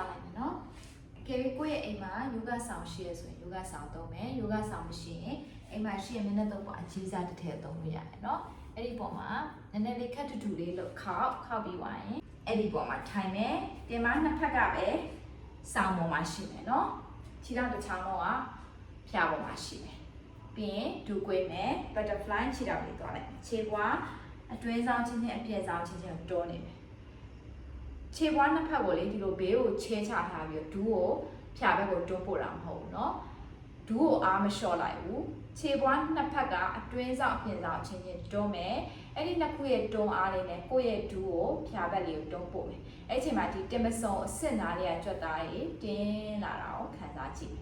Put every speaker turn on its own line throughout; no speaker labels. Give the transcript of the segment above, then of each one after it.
လိုက်မယ်နော်ကဲကိုယ့်ရဲ့အိမ်မှာယောဂဆောင်ရှိရဆိုရင်ယောဂဆောင်သုံးမယ်ယောဂဆောင်မရှိရင်အိမ်မှာရှိရင်မျက်နှာသုံးပေါ်အကြီးစားတစ်ထည့်သုံးလို့ရတယ်နော်အဲ့ဒီပေါ်မှာနည်းနည်းလေးခက်ထူထူလေးလို့ခောက်ပြီးသွားရင်အဲ့ဒီပေါ်မှာထိုင်မယ်တင်မနှစ်ဖက်ကပဲဆောင်ပေါ်မှာရှိမယ်နော်ခြေထောက်တစ်ချောင်းတော့ဖျားပေါ်မှာရှိမယ်ပြီးရင်ဒူကွေးမယ် butterfly ခြေထောက်လေးသွားလိုက်ခြေပွားအတွင်းဆောင်ချင်းချင်းအပြင်ဆောင်ချင်းချင်းတိုးနေမယ်ခြေပွားနှစ်ဖက်ကိုလေဒီလိုဘေးကိုချဲချထားပြီးဒူးကိုဖြာဘက်ကိုတွန်းပို့တာမဟုတ်ဘူးเนาะဒူးကိုအားမလျှော့လိုက်ဘူးခြေပွားနှစ်ဖက်ကအတွင်းဆောင်အပြင်ဆောင်ချင်းချင်းတွန်းမယ်အဲ့ဒီနှစ်ခုရဲ့တွန်းအားလေးနဲ့ကိုယ့်ရဲ့ဒူးကိုဖြာဘက်လေးကိုတွန်းပို့မယ်အဲ့ချိန်မှာဒီတင်မစုံအစ်စ်နာလေးကကြွက်သားလေးတင်းလာတာကိုခံစားကြည့်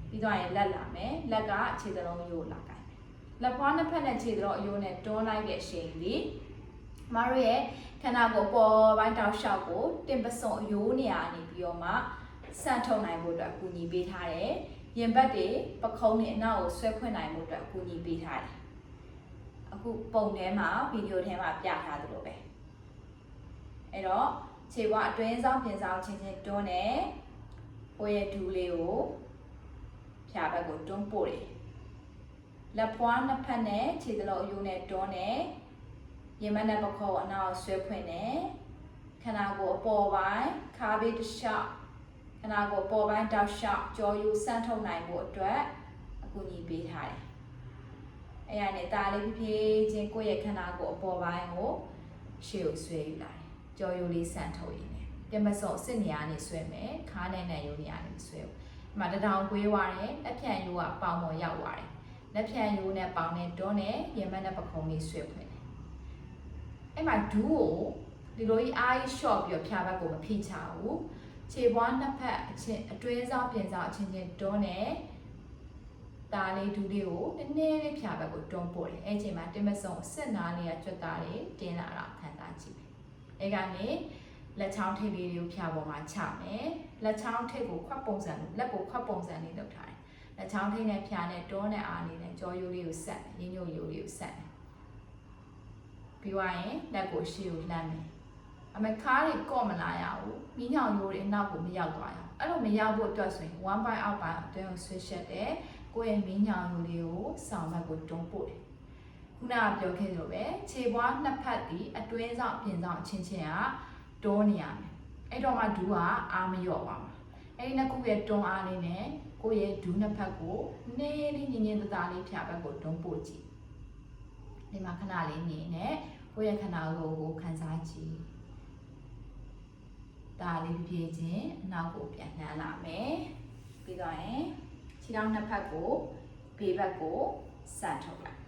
ပြီးတော့ရင်လက်လာမယ်လက်ကခြေသလုံးရိုးလာကြိုင်မယ်လက်ဖွားနှစ်ဖက်နဲ့ခြေသလုံးအယိုးနဲ့တွန်းလိုက်တဲ့အချိန်လေးမတို့ရဲ့ခန္ဓာကိုယ်ပေါ်ပိုင်းတောက်လျှောက်ကိုတင်ပစုံအယိုးနေရာနေပြီးတော့မှဆန့်ထုတ်နိုင်ဖို့အတွက်အကူအညီပေးထားတယ်။ရင်ဘတ်တွေပခုံးတွေအနောက်ကိုဆွဲခွင့်နိုင်ဖို့အတွက်အကူအညီပေးထားတယ်။အခုပုံထဲမှာဗီဒီယိုထဲမှာပြထားသလိုပဲ။အဲ့တော့ခြေပွားအတွင်းဆောင်ပြင်ဆောင်ချင်းချင်းတွန်းတယ်။ကိုယ့်ရဲ့ဒူးလေးကိုဖြာဘက်ကိုတွန်းပို့တယ်။လက်ဖွားနှစ်ဖက်နဲ့ခြေသလုံးအယိုးနဲ့တွန်းတယ်။ရင်မနဲ့ပခုံးအနောက်ဆွဲဖွင့်တယ်ခန္ဓာကိုယ်အပေါ်ပိုင်းခါးဘေးတစ်လျှောက်ခန္ဓာကိုယ်အပေါ်ပိုင်းတောက်လျှောက်ကြောယူဆန့်ထုတ်နိုင်ဖို့အတွက်အကူအညီပေးထားတယ်။အဲ့ရနဲ့ဒါလေးဖြည်းဖြည်းချင်းကိုယ့်ရဲ့ခန္ဓာကိုယ်အပေါ်ပိုင်းကိုရှေ့ကိုဆွဲယူလာတယ်။ကြောယူလေးဆန့်ထုတ်ရင်းနဲ့ပြမစော့စစ်နေရာနေဆွဲမယ်ခါးနဲ့နဲ့ယုံနေရာနေဆွဲဘူး။ဒီမှာတထောင်ကွေးသွားတယ်လက်ဖြန့်ယိုးကပေါင်ပေါ်ရောက်သွားတယ်။လက်ဖြန့်ယိုးနဲ့ပေါင်နဲ့တွန်းနဲ့ရင်မနဲ့ပခုံးလေးဆွဲဖွင့်အဲ့မှာဒူးကိုဒီလိုကြီးအားကြီး short ပြီးတော့ဖြာဘက်ကိုမဖိချဘူးခြေပွားနှစ်ဖက်အချင်းအတွင်းဆောင်ပြင်ဆောင်အချင်းချင်းတွန်းတယ်ဒါလေးဒူးလေးကိုနည်းနည်းလေးဖြာဘက်ကိုတွန်းပို့တယ်အဲ့ချိန်မှာတင်မစုံအစစ်နာလေးကကြွက်သားလေးတင်းလာတာခံစားကြည့်အဲ့ကနေလက်ချောင်းထိပ်လေးတွေကိုဖြာပေါ်မှာချမယ်လက်ချောင်းထိပ်ကိုခွက်ပုံစံလက်ကိုခွက်ပုံစံလေးလုပ်ထားတယ်လက်ချောင်းထိပ်နဲ့ဖြာနဲ့တွန်းတဲ့အားလေးနဲ့ကြောရိုးလေးကိုဆက်ရင်းညို့ရိုးလေးကိုဆက်ပြီးသွားရင်လက်ကိုရှေ့ကိုလှမ်းမယ်အမေခါးတွေကော့မလာရဘူးမီးညောင်ရိုးတွေအနောက်ကိုမရောက်သွားရအောင်အဲ့လိုမရောက်ဖို့အတွက်ဆိုရင်1 by out by အတွင်းကိုဆွဲရှက်တယ်ကိုယ့်ရဲ့မီးညောင်ရိုးလေးကိုဆောင်ဘက်ကိုတွန်းပို့တယ်ခုနကပြောခဲ့သလိုပဲခြေပွားနှစ်ဖက်ဒီအတွင်းဆောင်ပြင်ဆောင်အချင်းချင်းကတွန်းနေရမယ်အဲ့တော့မှဒူးကအားမလျော့ပါဘူးအဲ့ဒီနှစ်ခုရဲ့တွန်းအားလေးနဲ့ကိုယ့်ရဲ့ဒူးနှစ်ဖက်ကိုနည်းနည်းညင်ညင်သားလေးဖြာဘက်ကိုတွန်းပို့ကြည့်ဒီမှာခဏလေးနေနဲ့ကိုယ့်ရဲ့ခန္ဓာကိုယ်ကိုခံစားကြည့်ဒါလေးဖြည်းဖြည်းချင်းအနောက်ကိုပြန်နှမ်းလာမယ်ပြီးတော့ရင်ခြေထောက်နှစ်ဖက်ကိုဘေးဘက်ကိုဆန့်ထုတ်လိုက်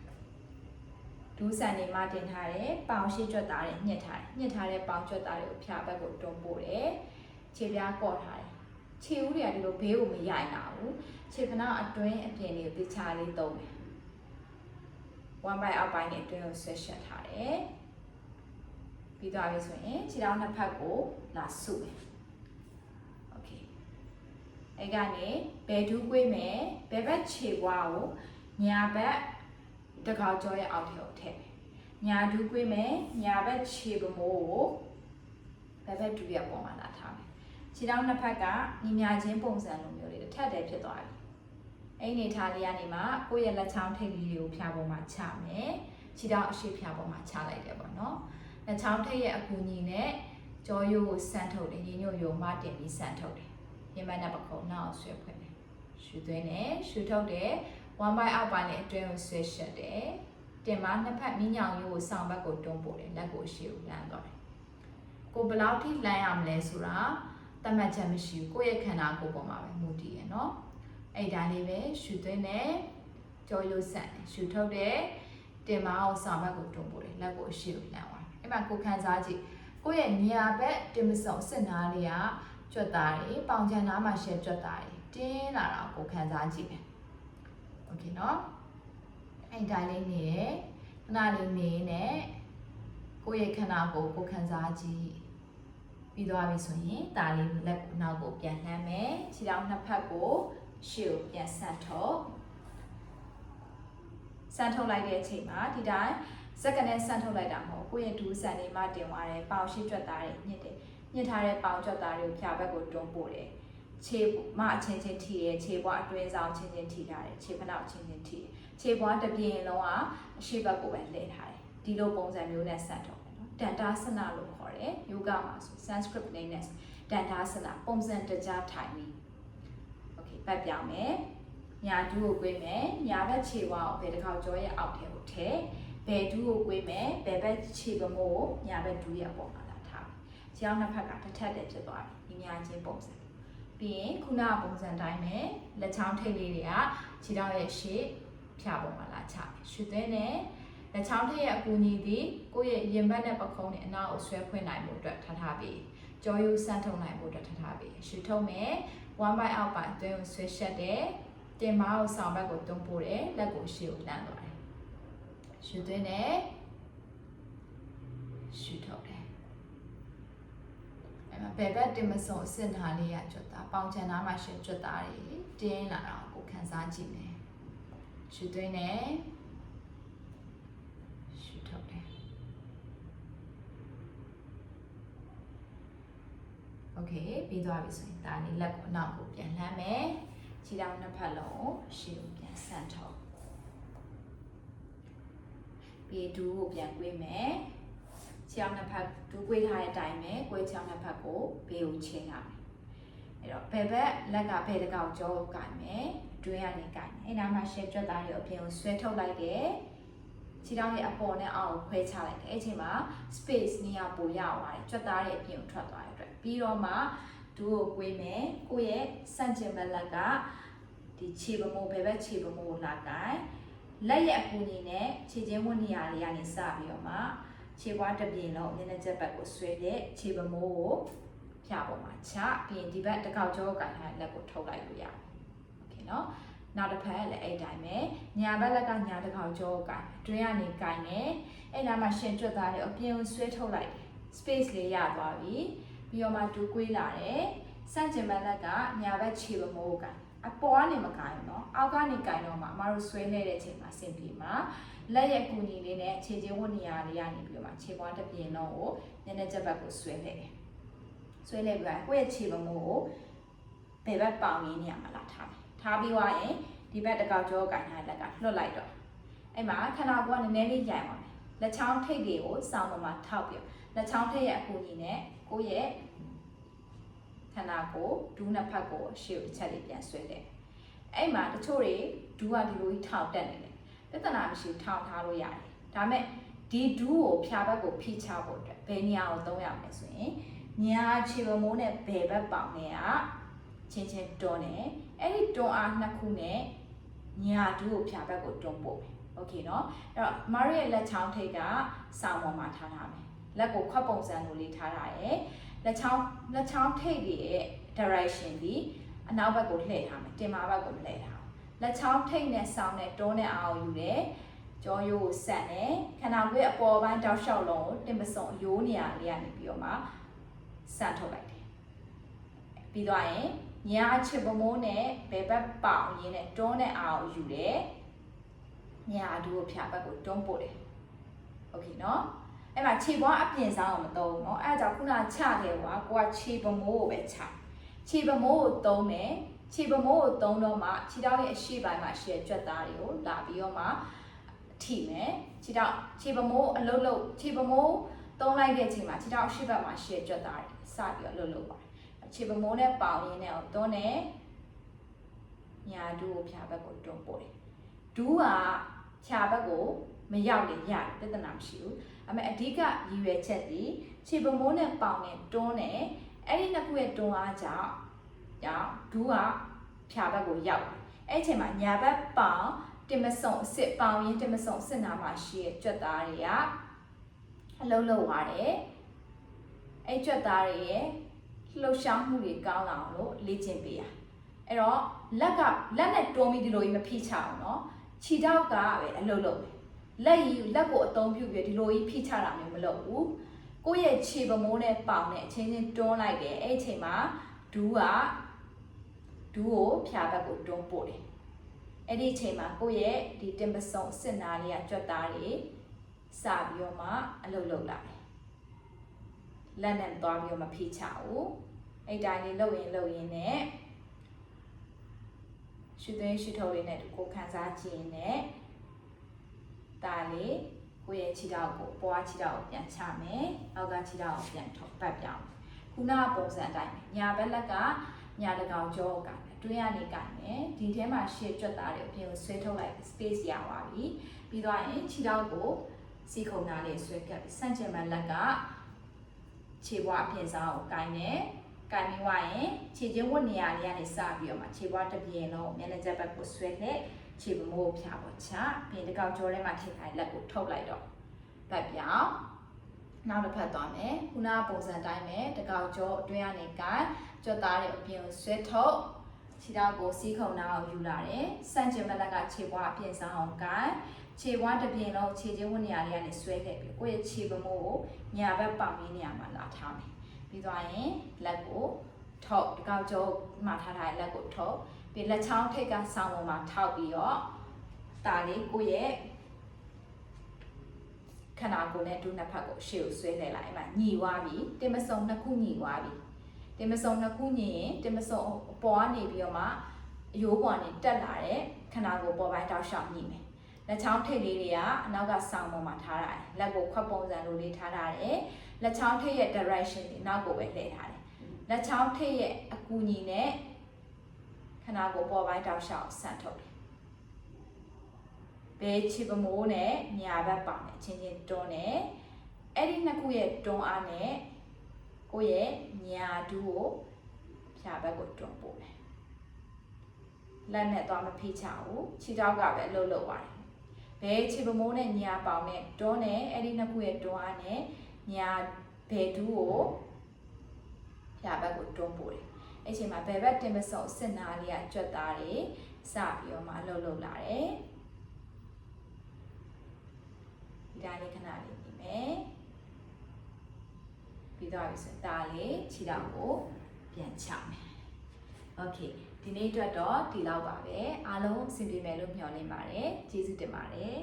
ဒူးဆန်နေမှတင်ထားတဲ့ပေါင်ရှိကြွက်သားတွေညှစ်ထားတဲ့ပေါင်ကြွက်သားတွေကိုဖြာဘက်ကိုတွန်းပို့တယ်ခြေပြားကော့ထားတယ်ခြေဦးတွေကဒီလိုဘေးကိုမရိုက်လာဘူးခြေဖနာအတွင်းအပြင်တွေကိုတခြားလေးသုံးတယ်1 by out ပိုင်းနဲ့အတွင်းကိုဆွဲရှက်ထားတယ်ပြီးသွားပြီဆိုရင်ခြေထောက်နှစ်ဖက်ကိုလာစုမယ်โอเคအဲ့ကနေဘယ်ဒူးကွေးမယ်ဘယ်ဘက်ခြေပွားကိုညာဘက်တကောက်ကြောရဲ့အောက်ထဲကိုထည့်မယ်ညာဒူးကွေးမယ်ညာဘက်ခြေပမိုးကိုဘယ်ဘက်ဒူးရဲ့ပေါ်မှာလာထားမယ်ခြေထောက်နှစ်ဖက်ကညီညာချင်းပုံစံလိုမျိုးလေးတစ်ထပ်တည်းဖြစ်သွားပြီအဲ့ဒီထားလေးကနေမှကိုယ့်ရဲ့လက်ချောင်းထိပ်လေးတွေကိုဖြာပေါ်မှာချမယ်ခြေထောက်အရှိဖြာပေါ်မှာချလိုက်တယ်ပေါ့နော်လက်ချောင်းထိပ်ရဲ့အကူအညီနဲ့ကြောရိုးကိုဆန့်ထုတ်တယ်ရင်းညို့ရိုးမှတင်ပြီးဆန့်ထုတ်တယ်ရင်မနဲ့ပခုံးနောက်ဆွဲဖွင့်တယ်ရှူသွင်းတယ်ရှူထုတ်တယ်1 by out ပိုင်းနဲ့အတွင်းကိုဆွဲရှက်တယ်တင်မနှစ်ဖက်မီးညောင်ရိုးကိုဆောင်ဘက်ကိုတွန်းပို့တယ်လက်ကိုရှေ့ကိုလှမ်းသွားတယ်ကိုဘယ်လောက်ထိလှမ်းရမလဲဆိုတာသတ်မှတ်ချက်မရှိဘူးကိုယ့်ရဲ့ခန္ဓာကိုယ်ပေါ်မှာပဲမူတည်ရနော်အဲ့ဒါလေးပဲရှူသွင်းတယ်ကြောရိုးဆန့်တယ်ရှူထုတ်တယ်တင်မအောင်ဆောင်ဘက်ကိုတွန်းပို့တယ်လက်ကိုရှေ့ကိုလှမ်းသွားတယ်အဲ့မှာကိုခံစားကြည့်ကိုယ့်ရဲ့ညာဘက်တင်မစုံစစ်နာလေးကကြွက်သားတွေပေါင်ချန်နားမှာရှဲကြွက်သားတွေတင်းလာတာကိုခံစားကြည့်မယ်โอเคเนาะအဲ့ဒါလေးနေရခဏလေးနေနဲ့ကိုယ့်ရဲ့ခန္ဓာကိုယ်ကိုခံစားကြည့်ပြီးသွားပြီဆိုရင်ဒါလေးလက်နောက်ကိုပြန်လှမ်းမယ်ခြေထောက်နှစ်ဖက်ကိုရှေ့ကိုပြန်ဆန့်ထုတ်လိုက်တဲ့အချိန်မှာဒီတိုင်းစက္ကန့်နဲ့ဆန့်ထုတ်လိုက်တာမဟုတ်ကိုယ့်ရဲ့ဒူးဆန်လေးမှတင်သွားတယ်ပေါင်ရှိကြွက်သားတွေညှစ်တယ် ညှစ်ထားတဲ့ပေါင်ကြွက်သားတွေကိုဖြာဘက်ကိုတွန်းပို့တယ်ခြေမအချင်းချင်းထိတယ်ခြေပွားအတွင်းဆောင်ချင်းချင်းထိထားတယ်ခြေဖနောက်ချင်းချင်းထိတယ်ခြေပွားတစ်ပြင်းလုံးကအရှိဘက်ကိုပဲလှည့်ထားတယ်ဒီလိုပုံစံမျိုးနဲ့ဆက်ထုတ်တယ်နော်တန်တာဆနာလို့ခေါ်တယ်ယောဂမှာဆို Sanskrit name နဲ့တန်တာဆနာပုံစံတကြားထိုင်ပြီး Okay ပတ်ပြောင်းမယ်ညာဒူးကိုကွေးမယ်ညာဘက်ခြေဝါကိုဘယ်တစ်ခေါက်ကြောရဲ့အောက်ထဲကိုထည့်ဘယ်ဒူးကိုကွေးမယ်ဘယ်ဘက်ခြေပမိုးကိုညာဘက်ဒူးရဲ့အပေါ်မှာလာထားခြေအောင်နှစ်ဖက်ကတစ်ထပ်တည်းဖြစ်သွားပြီညီညာချင်းပုံစံပြီးရင်ခုနပုံစံတိုင်းပဲလက်ချောင်းထိပ်လေးတွေကခြေထောက်ရဲ့ရှေ့ဖြာပေါ်မှာလာချတယ်ရွှေသွင်းနဲ့လက်ချောင်းထိပ်ရဲ့အကူအညီသည်ကိုယ့်ရဲ့ရင်ဘတ်နဲ့ပခုံးနဲ့အနောက်ကိုဆွဲဖွင့်နိုင်မှုအတွက်ထားပြီးကြောရိုးစမ်းထုံနိုင်မှုအတွက်ထားပြီးရွှေထုံမယ်1 by out ပိုင်းအတွင်းကိုဆွဲရှက်တယ်တင်မကိုဆောင်ဘက်ကိုတွန်းပို့တယ်လက်ကိုရှေ့ကိုလှမ်းသွားတယ်ရွှေသွင်းနဲ့ရွှေထုတ်တယ်အဲ့မှာဘယ်ဘက်တင်မစုံအစင်ထားလေးရကြွတာပေါင်ချန်သားမှာရှေ့ကြွတာတွေတင်းလာတော့ကိုခန်းစားကြည့်မယ်ရွှေသွင်းနဲ့ရွှေထုတ်တယ်โอเคပြီးသွားပြီဆိုရင်ဒါလေးလက်ကိုအနောက်ကိုပြန်လှမ်းမယ်ခြေထောက်နှစ်ဖက်လုံးရှေ့ကိုပြန်ဆန့်ထုတ်ပြီးဒူးကိုပြန်ကွေးမယ်ခြေထောက်နှစ်ဖက်ဒူးကွေးထားတဲ့အတိုင်းပဲကွေးခြေထောက်နှစ်ဖက်ကိုဘေးကိုချင်လာမယ်အဲ့တော့ဘယ်ဘက်လက်ကဘယ်တစ်ကောက်ကြောကိုကိုင်မယ်အတွင်းကနေကိုင်မယ်အဲ့နားမှာရှယ်ကြွက်သားတွေအပြင်ကိုဆွဲထုတ်လိုက်တယ်ခြေထောက်ရဲ့အပေါ်နဲ့အောက်ကိုခွဲချလိုက်တယ်အဲ့ချိန်မှာ space နေရာပိုရသွားတယ်ကြွက်သားရဲ့အပြင်ကိုထွက်သွားတဲ့အတွက်ပြီးတော့မှဒူးကိုကွေးမယ်ကိုယ့်ရဲ့ဆန့်ကျင်ဘက်လက်ကဒီခြေပမိုးဘယ်ဘက်ခြေပမိုးကိုလာကိုင်လက်ရဲ့အကူအညီနဲ့ခြေချင်းဝတ်နေရာလေးကနေစပြီးတော့မှခြေပွားတစ်ပြင်းလုံးမျက်နှာချက်ဘက်ကိုဆွဲတဲ့ခြေပမိုးကိုဖြာပေါ်မှာချပြီးရင်ဒီဘက်တစ်ခေါက်ကြောကိုကိုင်ထားတဲ့လက်ကိုထုတ်လိုက်လို့ရတယ်โอเคเนาะနောက်တစ်ဖက်လည်းအဲ့တိုင်းပဲညာဘက်လက်ကညာတစ်ခေါက်ကြောကိုကိုင်အတွင်းကနေကိုင်နေအဲ့နားမှာရှင်ကျွတ်သားတယ်အပြင်ကိုဆွဲထုတ်လိုက်တယ် space လေးရသွားပြီပြီးတော့မှတူကွေးလာတယ်စန့်ကျင်ဘက်လက်ကညာဘက်ခြေပမိုးကိုကိုင်အပေါ်ကနေမကိုင်ဘူးเนาะအောက်ကနေကိုင်တော့မှအမတို့ဆွဲနေတဲ့အချိန်မှာစင်ပြေမှာလက်ရဲ့ကူညီလေးနဲ့ခြေချင်းဝတ်နေရာလေးကနေပြီးတော့မှခြေပွားတစ်ပြင်းလုံးကိုညနေချက်ဘက်ကိုဆွဲနေတယ်ဆွဲလိုက်ပြီးကိုယ့်ရဲ့ခြေပမိုးကိုဘယ်ဘက်ပေါင်ရင်းနေရာမှာလာထားတယ်ထားပြီးသွားရင်ဒီဘက်တစ်ကောက်ကြောကိုင်ထားတဲ့လက်ကလွတ်လိုက်တော့အဲ့မှာခန္ဓာကိုယ်ကနည်းနည်းလေးရိုင်ပါမယ်လက်ချောင်းထိပ်တွေကိုစောင်းပေါ်မှာထောက်ပြီးလက်ချောင်းထိပ်ရဲ့အကူအညီနဲ့ကိုယ့်ရဲ့ခန္ဓာကိုယ်ဒူးနှစ်ဖက်ကိုရှေ့ကိုတစ်ချက်လေးပြန်ဆွဲတယ်အဲ့မှာတချို့တွေဒူးကဒီလိုကြီးထောက်တက်နေတယ်ပြဿနာမရှိထောက်ထားလို့ရတယ်ဒါပေမဲ့ဒီဒူးကိုဖြာဘက်ကိုဖိချဖို့အတွက်ဘယ်နေရာကိုသုံးရမလဲဆိုရင်ညာခြေပမိုးနဲ့ဘယ်ဘက်ပေါင်နဲ့ကချင်းချင်းတွန်းတယ်အဲ့ဒီတွန်းအားနှစ်ခုနဲ့ညာဒူးကိုဖြာဘက်ကိုတွန်းပို့မယ်โอเคเนาะအဲ့တော့မရရဲ့လက်ချောင်းထိပ်ကစောင်းပေါ်မှာထားထားမယ်လက်ကိုခွက်ပုံစံလိုလေးထားထားရဲလက်ချောင်းထိပ်ရဲ့ direction ဒီအနောက်ဘက်ကိုလှည့်ထားမယ်တင်မာဘက်ကိုမလှည့်ထားလက်ချောင်းထိပ်နဲ့စောင်းနဲ့တွန်းနဲ့အားကိုယူတယ်ကြောရိုးကိုဆက်တယ်ခန္ဓာကိုယ်အပေါ်ပိုင်းတောက်လျှောက်လုံးကိုတင်ပစုံအယိုးနေရာလေးကနေပြီးတော့မှဆန့်ထုတ်လိုက်တယ်ပြီးတော့ရင်ညာချစ်ပမိုးနဲ့ဘယ်ဘက်ပေါင်ရင်းနဲ့တွန်းနဲ့အားကိုယူတယ်ညာအဒူကိုဖြာဘက်ကိုတွန်းပို့တယ်โอเคเนาะအဲ့မှာခြေပွားအပြင်ဆောင်အောင်မသုံးဘူးเนาะအဲ့ဒါကြောင့်ခုနချတယ်ကွာကိုကခြေပမိုးကိုပဲချခြေပမိုးကိုသုံးမယ်ခြေပမိုးကိုသုံးတော့မှခြေထောက်ရဲ့အရှေ့ပိုင်းမှာရှယ်ကြွက်သားတွေကိုလာပြီးတော့မှထိမယ်ခြေထောက်ခြေပမိုးအလုတ်လုတ်ခြေပမိုးသုံးလိုက်တဲ့အချိန်မှာခြေထောက်အရှေ့ဘက်မှာရှယ်ကြွက်သားတွေစပြီးတော့အလုတ်လုတ်ပါတယ်ခြေပမိုးနဲ့ပေါင်ရင်းနဲ့တွန်းတယ်ညာဒူးကိုဖြာဘက်ကိုတွန်းပို့တယ်ဒူးကဖြာဘက်ကိုမရောက်လေရတယ်ပြဿနာမရှိဘူးအမေအဓိကရည်ရွယ်ချက်ဒီခြေပမိုးနဲ့ပေါင်နဲ့တွန်းတယ်အဲ့ဒီနှစ်ခုရဲ့တွန်းအားကြောင့်ဒူးကဖြာဘက်ကိုရောက်တယ်အဲ့အချိန်မှာညာဘက်ပေါင်တင်မစုံအစ်စ်ပေါင်ရင်းတင်မစုံအစ်စ်နာမှာရှိရဲ့ကြွက်သားတွေကအလုံးလုံးသွားတယ်အဲ့ကြွက်သားတွေရဲ့လှုပ်ရှားမှုတွေကောင်းလာအောင်လို့လေ့ကျင့်ပေးရအဲ့တော့လက်နဲ့တွန်းပြီးဒီလိုကြီးမဖိချအောင်နော်ခြေထောက်ကပဲအလုံးလုံးလက်ကိုအသုံးပြုပြီးဒီလိုကြီးဖိချတာမျိုးမလုပ်ဘူးကိုယ့်ရဲ့ခြေပမိုးနဲ့ပေါင်နဲ့အချင်းချင်းတွန်းလိုက်တယ်အဲ့အချိန်မှာဒူးကိုဖြာဘက်ကိုတွန်းပို့တယ်အဲ့ဒီအချိန်မှာကိုယ့်ရဲ့ဒီတင်ပစုံစစ်နာလေးကကြွက်သားတွေစပြီးတော့မှအလုပ်လုပ်လာတယ် လက်နဲ့သွားပြီးတော့မဖိချဘူးအဲ့တိုင်းလေးလှုပ်ရင်နဲ့ရှုသွင်းရှုထုတ်လေးနဲ့ကိုခံစားကြည့်ရင်နဲ့ဒါလေးကိုယ့်ရဲ့ခြေထောက်ကိုပွားခြေထောက်ကိုပြန်ချမယ်အောက်ကခြေထောက်ကိုပြန်ထုတ်ပတ်ပြောင်းခုနကပုံစံအတိုင်းညာဘက်လက်ကညာတကောင်ကြောကိုကန်တွင်းကနေကန်မယ်ဒီထဲမှာရှေ့ကြွက်သားတွေအပြင်ကိုဆွဲထုတ်လိုက် space ရပါပြီပြီးတော့ရင်ခြေထောက်ကိုစီခုံနာလေးဆွဲကပ်ပြီးဆန့်ကျင်ဘက်လက်ကခြေပွားအပြင်စားကိုကန်မယ်ကန်ပြီးွားရင်ခြေချင်းဝတ်နေရာလေးကနေစပြီးတော့မှခြေပွားတစ်ပြင်လုံးမျက်နှာချက်ဘက်ကိုဆွဲလက်ခြေပမိုးဖြာပေါ်ချပြင်တကောက်ကြောထဲမှာထည့်ထားလက်ကိုထုတ်လိုက်တော့ပတ်ပြောင်းနောက်တစ်ဖက်သွားမယ်ခုနကပုံစံတိုင်းပဲတကောက်ကြောအတွင်းကနေကန်ကြွက်သားတွေအပြင်ကိုဆွဲထုတ်ခြေထောက်ကိုစီးခုံနာကိုယူလာတယ်ဆန့်ကျင်ဘက်လက်ကခြေပွားအပြင်စားအောင်ကန်ခြေပွားတစ်ပြင်လုံးခြေချင်းဝတ်နေရာလေးကနေဆွဲခဲ့ပြီးကိုယ့်ရဲ့ခြေပမိုးကိုညာဘက်ပေါင်ရင်းနေရာမှာလာထားမယ်ပြီးသွားရင်လက်ကိုထုတ်တကောက်ကြောမှာထားတဲ့လက်ကိုထုတ်ပြီးလက်ချောင်းထိတ်ကဆောင်းပေါ်မှာထောက်ပြီးတော့ဒါလေးကိုယ့်ရဲ့ခန္ဓာကိုယ်နဲ့ဒုနှစ်ဖက်ကိုရှေ့ကိုဆွဲလှည့်လိုက်အဲ့မှာညီွားပြီးတင်မစုံနှစ်ခုညီွားပြီးတင်မစုံနှစ်ခုညီရင်တင်မစုံအပေါ်ကနေပြီးတော့မှအယိုးပေါ်နေတက်လာတဲ့ခန္ဓာကိုယ်ပေါ်ပိုင်းတောက်လျှောက်ညီမယ်လက်ချောင်းထိတ်လေးတွေကအနောက်ကဆောင်းပေါ်မှာထားရတယ်လက်ကိုခွက်ပုံစံလိုလေးထားရတယ်လက်ချောင်းထိတ်ရဲ့ direction တွေနောက်ကိုပဲလှည့်ထားတယ်လက်ချောင်းထိတ်ရဲ့အကူညီနဲ့ခန္ဓာကိုယ်ပေါ်ပိုင်းတောက်လျှောက်ဆန်ထုတ်တယ်ဘဲချီပမိုးနဲ့ညာဘက်ပေါင်နဲ့ချင်းချင်းတွန်းတယ်အဲ့ဒီနှစ်ခုရဲ့တွန်းအားနဲ့ကိုယ့်ရဲ့ညာဒူးကိုဖြာဘက်ကိုတွန်းပို့တယ်လက်နဲ့သွားမဖိချဘူးခြေထောက်ကပဲလှုပ်သွားတယ်ဘဲချီပမိုးနဲ့ညာပေါင်နဲ့တွန်းတယ်အဲ့ဒီနှစ်ခုရဲ့တွန်းအားနဲ့ညာဘဲဒူးကိုဖြာဘက်ကိုတွန်းပို့တယ်အဲ့ချိန်မှာဘဲဘက်တင်မစုံစစ်နာလေးကကြွက်သားတွေစပြီးတော့မှလှုပ်လာတယ်ဒါလေးခဏလေးနေမယ်ပြီးတော့ဆိုဒါလေးခြေထောက်ကိုပြန်ချမယ်โอเคဒီနေ့အတွက်တော့ဒီလောက်ပါပဲအားလုံးအဆင်ပြေမယ်လို့မျှော်လင့်ပါတယ်ကျေးဇူးတင်ပါတယ်